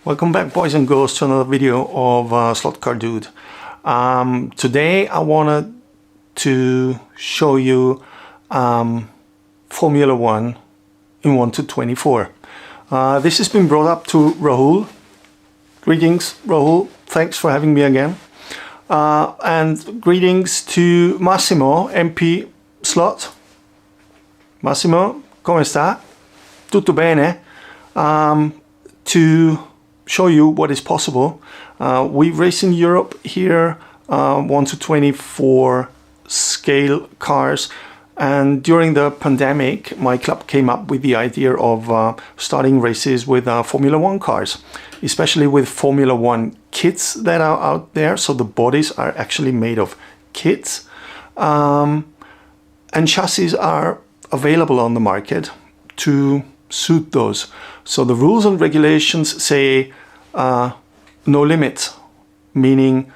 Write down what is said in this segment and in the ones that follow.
Welcome back, boys and girls, to another video of Slotcar Dude. Today I wanted to show you Formula 1 in 1 to 24. This has been brought up to Rahul. Greetings, Rahul. Thanks for having me again. And greetings to Massimo, MP Slot. Massimo, come sta? Tutto bene? To show you what is possible. We race in Europe here, 1 to 24 scale cars, and during the pandemic my club came up with the idea of starting races with Formula 1 cars, especially with Formula 1 kits that are out there. So the bodies are actually made of kits, and chassis are available on the market to suit those. So the rules and regulations say no limit, meaning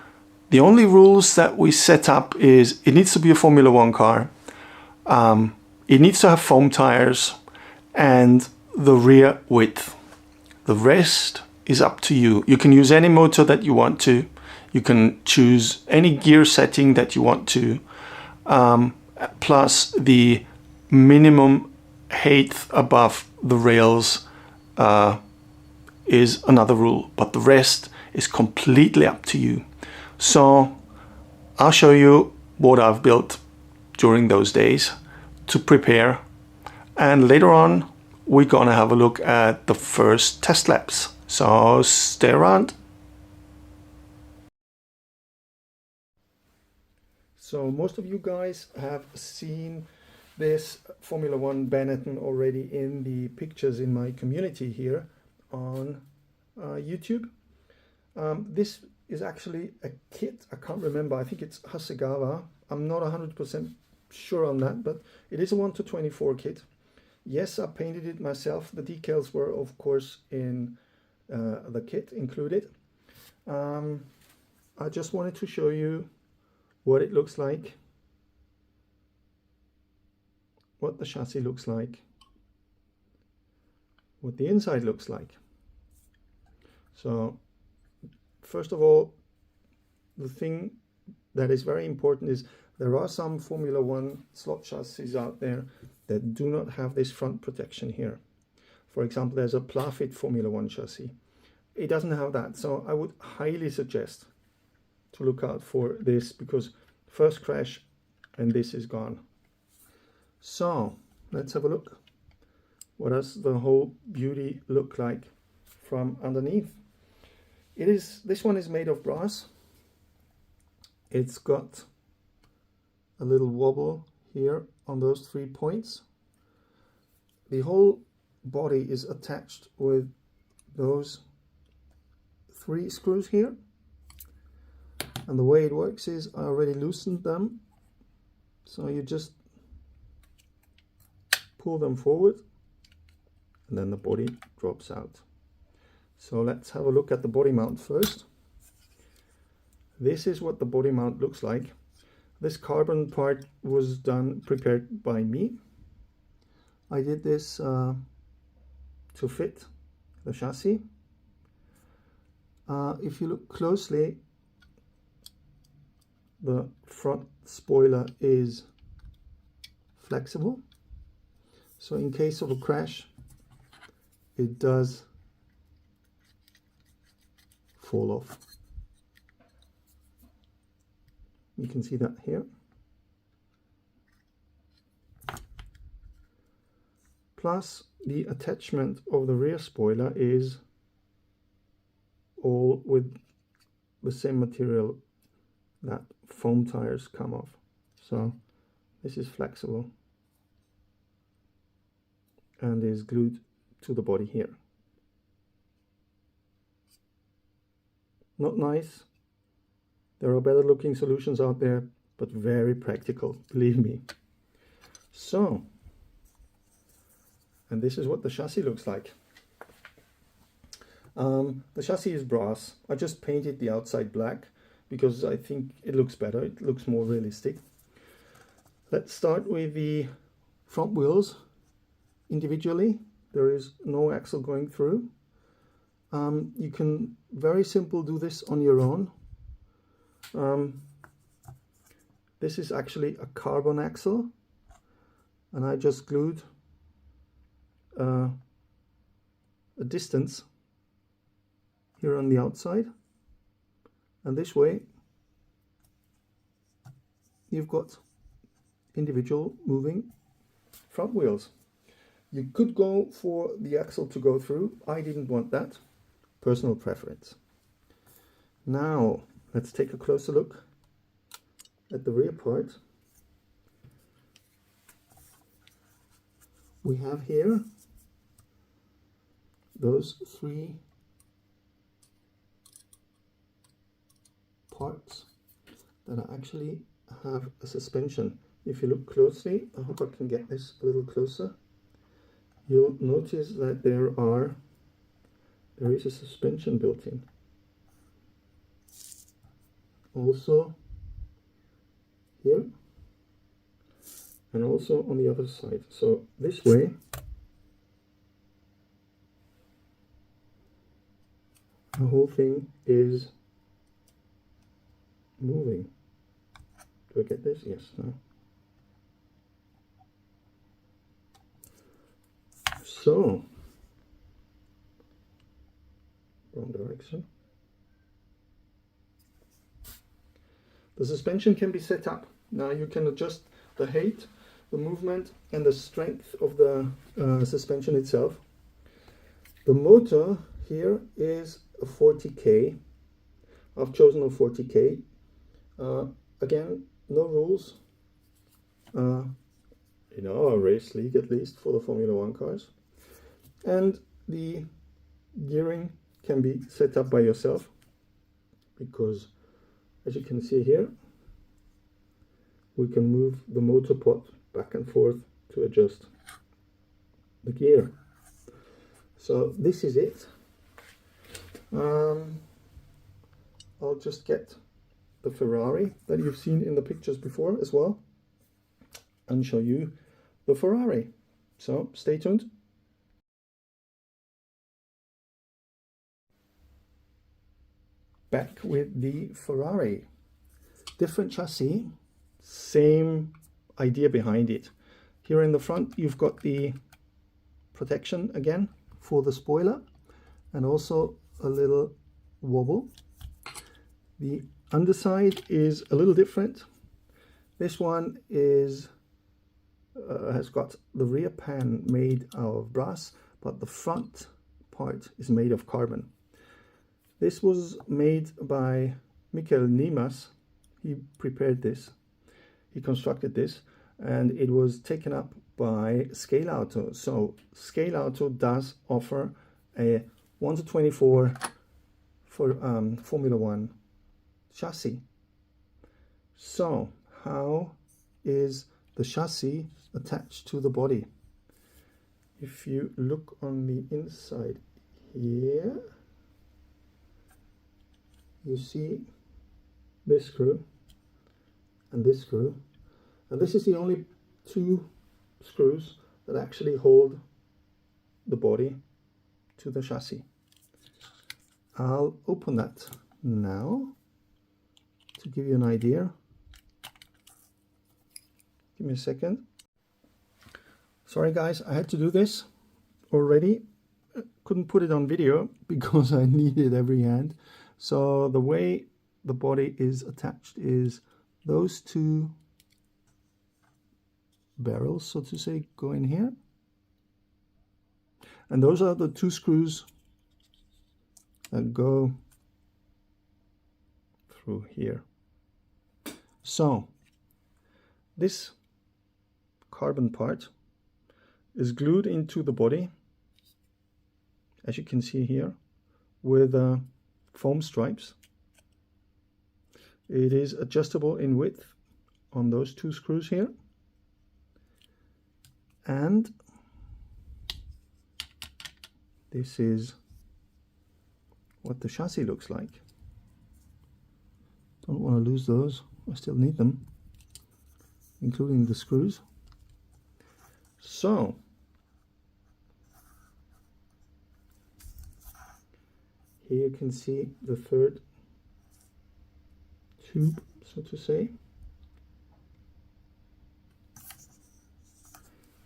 the only rules that we set up is it needs to be a Formula 1 car, it needs to have foam tires, and the rear width. The rest is up to you. You can use any motor that you want to, you can choose any gear setting that you want to, plus the minimum height above the rails is another rule, but the rest is completely up to you. So I'll show you what I've built during those days to prepare, and later on we're gonna have a look at the first test laps, so stay around. So most of you guys have seen this Formula 1 Benetton already in the pictures in my community here on YouTube. This is actually a kit. I can't remember, I think it's Hasegawa. I'm not 100% sure on that, but it is a 1 to 24 kit. Yes, I painted it myself. The decals were of course in the kit included. I just wanted to show you what it looks like, what the chassis looks like, what the inside looks like. So first of all, the thing that is very important is there are some Formula 1 slot chassis out there that do not have this front protection here. For example, there's a Plafit Formula 1 chassis. It doesn't have that, so I would highly suggest to look out for this, because first crash and this is gone. So let's have a look. What does the whole beauty look like from underneath? This one is made of brass. It's got a little wobble here on those 3 points. The whole body is attached with those 3 screws here, and the way it works is I already loosened them, so you just pull them forward and then the body drops out. So let's have a look at the body mount first. This is what the body mount looks like. This carbon part was prepared by me. I did this to fit the chassis. If you look closely, the front spoiler is flexible, so in case of a crash it does fall off. You can see that here. Plus the attachment of the rear spoiler is all with the same material that foam tires come off. So this is flexible and is glued to the body here. Not nice. There are better looking solutions out there, but very practical, believe me. So, and this is what the chassis looks like. The chassis is brass. I just painted the outside black because I think it looks better. It looks more realistic. Let's start with the front wheels individually. There is no axle going through. You can very simple do this on your own. This is actually a carbon axle, and I just glued a distance here on the outside, and this way you've got individual moving front wheels. You could go for the axle to go through. I didn't want that. Personal preference. Now let's take a closer look at the rear part. We have here those three parts that actually have a suspension. If you look closely, I hope I can get this a little closer, you'll notice that there is a suspension built in. Also here, and also on the other side. So this way the whole thing is moving. Do I get this? Yes. No. So, wrong direction. The suspension can be set up. Now you can adjust the height, the movement, and the strength of the suspension itself. The motor here is a 40K. I've chosen a 40K. Again, no rules in our race league, at least for the Formula 1 cars. And the gearing can be set up by yourself, because as you can see here, we can move the motor pot back and forth to adjust the gear. So this is it. I'll just get the Ferrari that you've seen in the pictures before as well and show you the Ferrari. So stay tuned. Back with the Ferrari. Different chassis, same idea behind it. Here in the front you've got the protection again for the spoiler, and also a little wobble. The underside is a little different. This one is has got the rear pan made of brass, but the front part is made of carbon. This was made by Michael Niemas. He prepared this, he constructed this, and it was taken up by Scale Auto. So Scale Auto does offer a 1:24 for Formula 1 chassis. So how is the chassis attached to the body? If you look on the inside here, you see this screw and this screw, and this is the only two screws that actually hold the body to the chassis. I'll open that now to give you an idea. Give me a second. Sorry guys, I had to do this already. Couldn't put it on video because I needed every hand. So the way the body is attached is those two barrels, so to say, go in here. And those are the two screws that go through here. So this carbon part is glued into the body, as you can see here, with foam stripes. It is adjustable in width on those two screws here, and this is what the chassis looks like. Don't want to lose those, I still need them, including the screws. So Here you can see the third tube, so to say.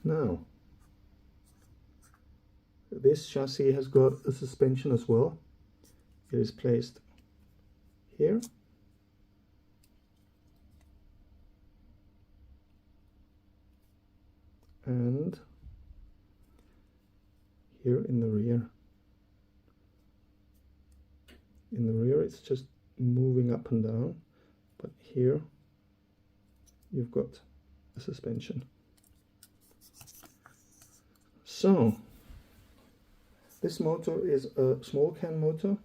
Now, this chassis has got a suspension as well. It is placed here. And here in the rear. In the rear it's just moving up and down, but here you've got a suspension. So this motor is a small can motor.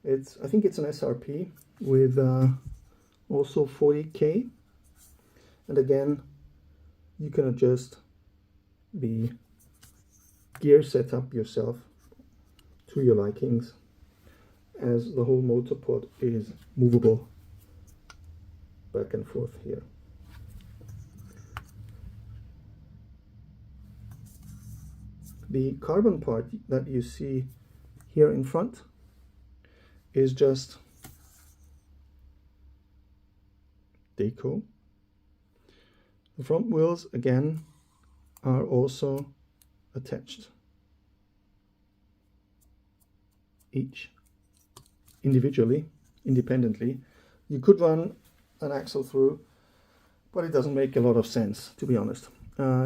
I think it's an SRP with also 40k, and again you can adjust the gear setup yourself to your likings, as the whole motor pod is movable back and forth here. The carbon part that you see here in front is just deco. The front wheels again are also attached, each individually, independently. You could run an axle through, but it doesn't make a lot of sense, to be honest.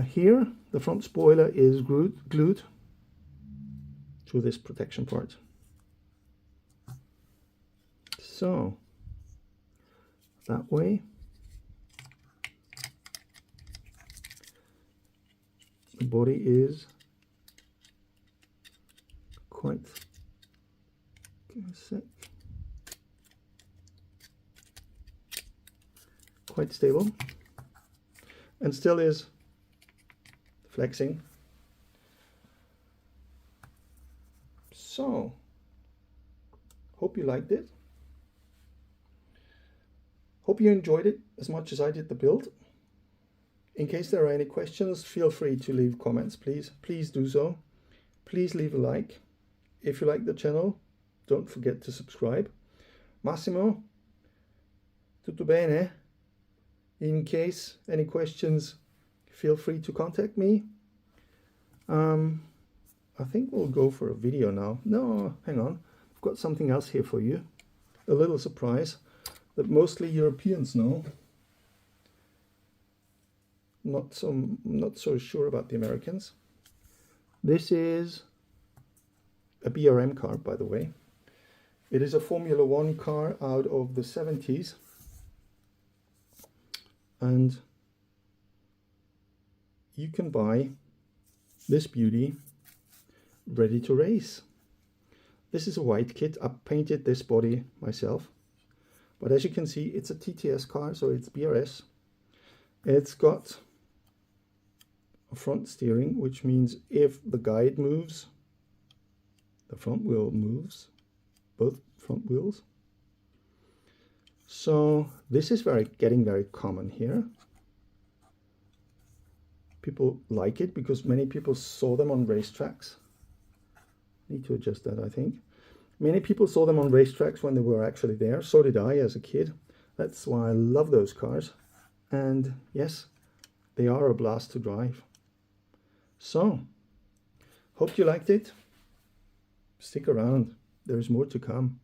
Here the front spoiler is glued to this protection part. So that way the body is quite, give me a sec, quite stable, and still is flexing. So hope you liked it. Hope you enjoyed it as much as I did the build. In case there are any questions, feel free to leave comments, please. Please do so. Please leave a like. If you like the channel, don't forget to subscribe. Massimo, tutto bene? In case any questions, feel free to contact me. I think we'll go for a video now. No, hang on. I've got something else here for you. A little surprise that mostly Europeans know. Not so sure about the Americans. This is a BRM car, by the way. It is a Formula 1 car out of the 70s. And you can buy this beauty ready to race. This is a white kit. I painted this body myself. But as you can see, it's a TTS car, so it's BRS. It's got a front steering, which means if the guide moves, the front wheel moves, both front wheels. So this is getting very common here. People like it because many people saw them on racetracks. Need to adjust that, I think. Many people saw them on racetracks when they were actually there. So did I as a kid. That's why I love those cars. And yes, they are a blast to drive. So, hope you liked it. Stick around. There's more to come.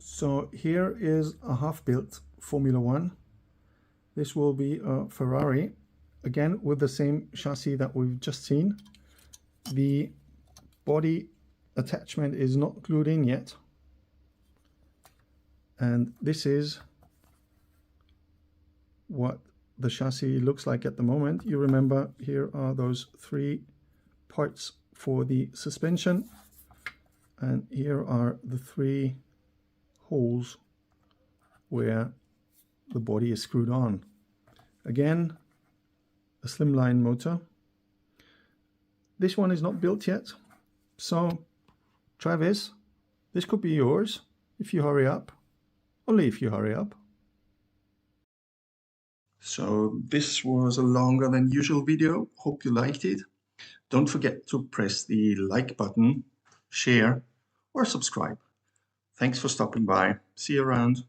So here is a half-built Formula 1. This will be a Ferrari, again with the same chassis that we've just seen. The body attachment is not glued in yet. And this is what the chassis looks like at the moment. You remember here are those three parts for the suspension. And here are the three holes where the body is screwed on. Again, a slimline motor. This one is not built yet, so try this. This could be yours if you hurry up. Only if you hurry up. So this was a longer than usual video. Hope you liked it. Don't forget to press the like button, share, or subscribe. Thanks for stopping by. See you around.